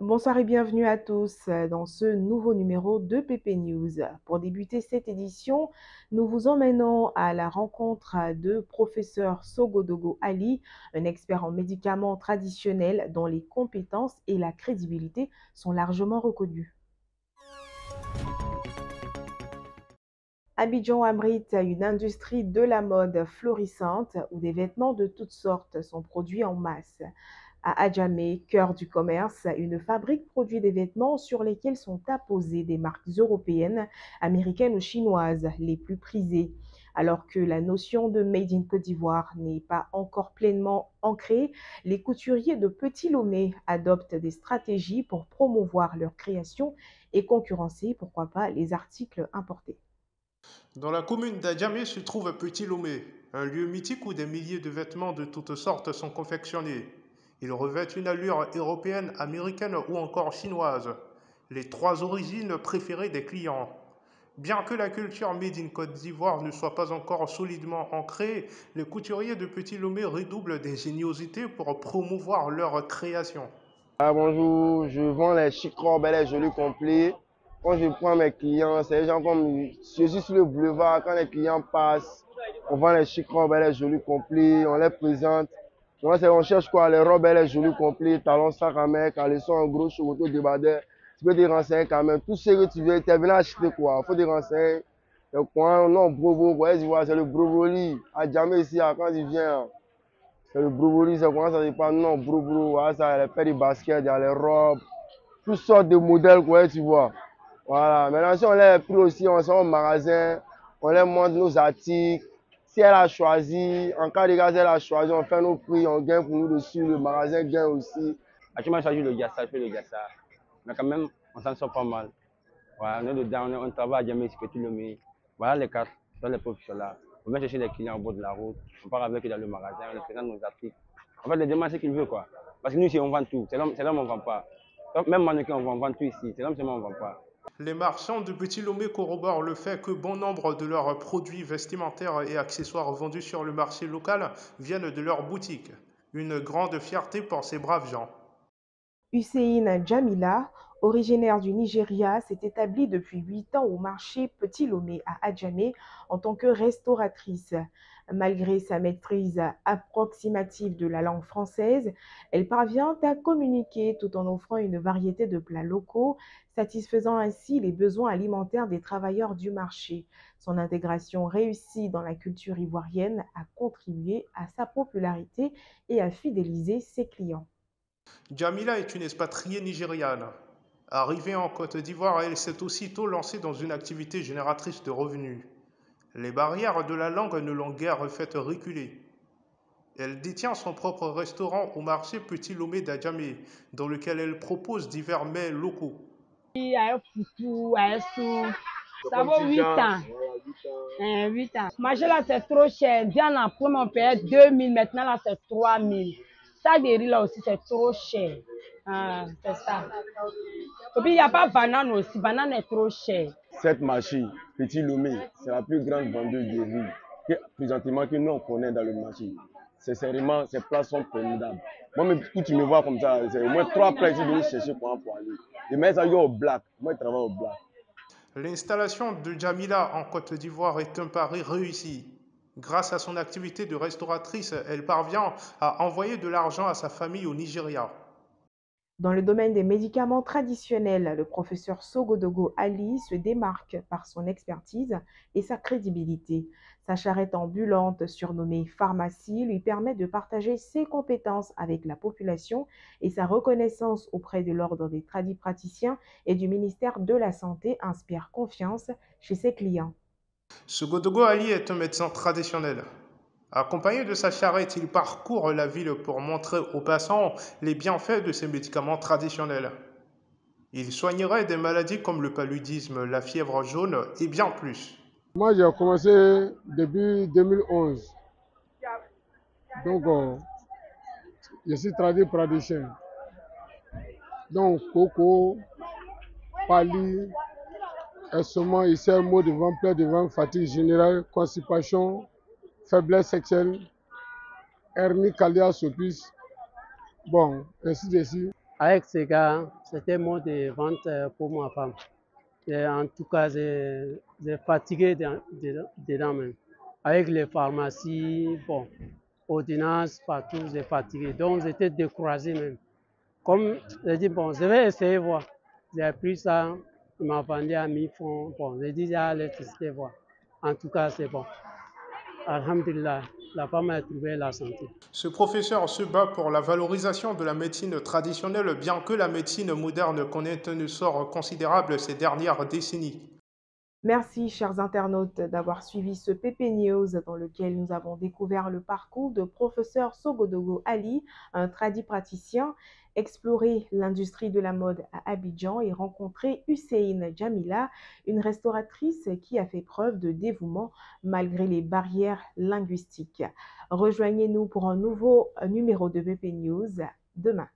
Bonsoir et bienvenue à tous dans ce nouveau numéro de PP News. Pour débuter cette édition, nous vous emmenons à la rencontre de professeur Sogodogo Ali, un expert en médicaments traditionnels dont les compétences et la crédibilité sont largement reconnues. Abidjan abrite une industrie de la mode florissante où des vêtements de toutes sortes sont produits en masse. À Adjamé, cœur du commerce, une fabrique produit des vêtements sur lesquels sont apposées des marques européennes, américaines ou chinoises les plus prisées. Alors que la notion de Made in Côte d'Ivoire n'est pas encore pleinement ancrée, les couturiers de Petit Lomé adoptent des stratégies pour promouvoir leur création et concurrencer, pourquoi pas, les articles importés. Dans la commune d'Adjamé se trouve Petit Lomé, un lieu mythique où des milliers de vêtements de toutes sortes sont confectionnés. Ils revêtent une allure européenne, américaine ou encore chinoise, les trois origines préférées des clients. Bien que la culture Made in Côte d'Ivoire ne soit pas encore solidement ancrée, les couturiers de Petit Lomé redoublent d'ingéniosité pour promouvoir leur création. Ah, bonjour, je vends les chic robes et les jolis complets. Quand je prends mes clients, c'est les gens comme je suis sur le boulevard, quand les clients passent, on vend les chic robes et les jolis complets, on les présente. Moi, on cherche quoi? Les robes et les jolis complets, talons sac à main, caleçon en gros, chouteau débardeur. Tu peux te renseigner quand même. Tout ce que tu veux, tu es venu acheter quoi? Il faut te renseigner. Le coin, non, Brobo, ouais, c'est le Broboli. À jamais ici, quand il vient. C'est le broboli, c'est comment ça s'appelle? Non, brobro, voilà, ça, les paires de baskets, il y a les robes, toutes sortes de modèles, quoi, tu vois. Voilà. Maintenant, si on les pris aussi, on sort au magasin, on les montre nos articles. Si elle a choisi, en cas de cas, si elle a choisi, on fait nos prix, on gagne pour nous dessus, le magasin gagne aussi. Actuellement, je choisi le Gassa, je fais le Gassa. Mais quand même, on s'en sort pas mal. Voilà, on est dedans, on travaille à Djamé, c'est que tout le monde. Voilà les quatre, dans les profils là. On vient chercher les clients au bord de la route, on part avec eux dans le magasin, on les présente nos articles. En fait, les demandes, c'est ce qu'ils veulent quoi. Parce que nous, ici, on vend tout. C'est l'homme, on ne vend pas. Donc, même mannequin, on vend tout ici. C'est l'homme, seulement, on ne vend pas. Les marchands de Petit Lomé corroborent le fait que bon nombre de leurs produits vestimentaires et accessoires vendus sur le marché local viennent de leurs boutiques. Une grande fierté pour ces braves gens. Hussein Jamila, originaire du Nigeria, s'est établie depuis 8 ans au marché Petit Lomé à Adjamé en tant que restauratrice. Malgré sa maîtrise approximative de la langue française, elle parvient à communiquer tout en offrant une variété de plats locaux, satisfaisant ainsi les besoins alimentaires des travailleurs du marché. Son intégration réussie dans la culture ivoirienne a contribué à sa popularité et à fidéliser ses clients. Jamila est une expatriée nigériane. Arrivée en Côte d'Ivoire, elle s'est aussitôt lancée dans une activité génératrice de revenus. Les barrières de la langue ne l'ont guère fait reculer. Elle détient son propre restaurant au marché Petit Lomé d'Adjamé, dans lequel elle propose divers mets locaux. À Foutou, à Essou. Ça vaut 8 ans. 8 ans. Manger là, c'est trop cher. Viande en pomme, on payait 2000. Maintenant, là, c'est 3000. Ça, des riz, là aussi, c'est trop cher. Ah, c'est ça. Et puis, il n'y a pas banane aussi. Banane est trop cher. Cette marché, Petit Lomé, c'est la plus grande vendeuse de riz présentement que nous on connaît dans le marché. Sincèrement, ces plats sont formidables. Moi, même quand tu me vois comme ça, c'est au moins 3 plats ici de chercher pour aller. Et mais ça y est au black. Moi, je travaille au black. L'installation de Jamila en Côte d'Ivoire est un pari réussi. Grâce à son activité de restauratrice, elle parvient à envoyer de l'argent à sa famille au Nigeria. Dans le domaine des médicaments traditionnels, le professeur Sogodogo Ali se démarque par son expertise et sa crédibilité. Sa charrette ambulante, surnommée pharmacie, lui permet de partager ses compétences avec la population et sa reconnaissance auprès de l'ordre des tradipraticiens et du ministère de la Santé inspire confiance chez ses clients. Ce Godogo Ali est un médecin traditionnel. Accompagné de sa charrette, il parcourt la ville pour montrer aux passants les bienfaits de ces médicaments traditionnels. Il soignerait des maladies comme le paludisme, la fièvre jaune et bien plus. Moi, j'ai commencé depuis 2011. Donc, je suis traduit praticien. Donc, coco, pali, estomac, ulcère, maux de ventre, plaie de ventre, fatigue générale, constipation, faiblesse sexuelle, hernie cardiaque, sopice. Bon, ainsi de suite. Avec ces gars, c'était mot de vente pour ma femme. Et en tout cas, j'ai fatigué dedans même. Avec les pharmacies, bon, ordonnances, partout, j'ai fatigué. Donc, j'étais découragé même. Comme j'ai dit, bon, je vais essayer voir. J'ai pris ça, il m'a vendu à 1000 francs. Bon, j'ai dit, j'allais tester voir. En tout cas, c'est bon. Alhamdulillah, la femme a trouvé la santé. Ce professeur se bat pour la valorisation de la médecine traditionnelle, bien que la médecine moderne connaît un essor considérable ces dernières décennies. Merci, chers internautes, d'avoir suivi ce PP News dans lequel nous avons découvert le parcours de professeur Sogodogo Ali, un praticien, explorer l'industrie de la mode à Abidjan et rencontrer Hussein Jamila, une restauratrice qui a fait preuve de dévouement malgré les barrières linguistiques. Rejoignez-nous pour un nouveau numéro de PP News demain.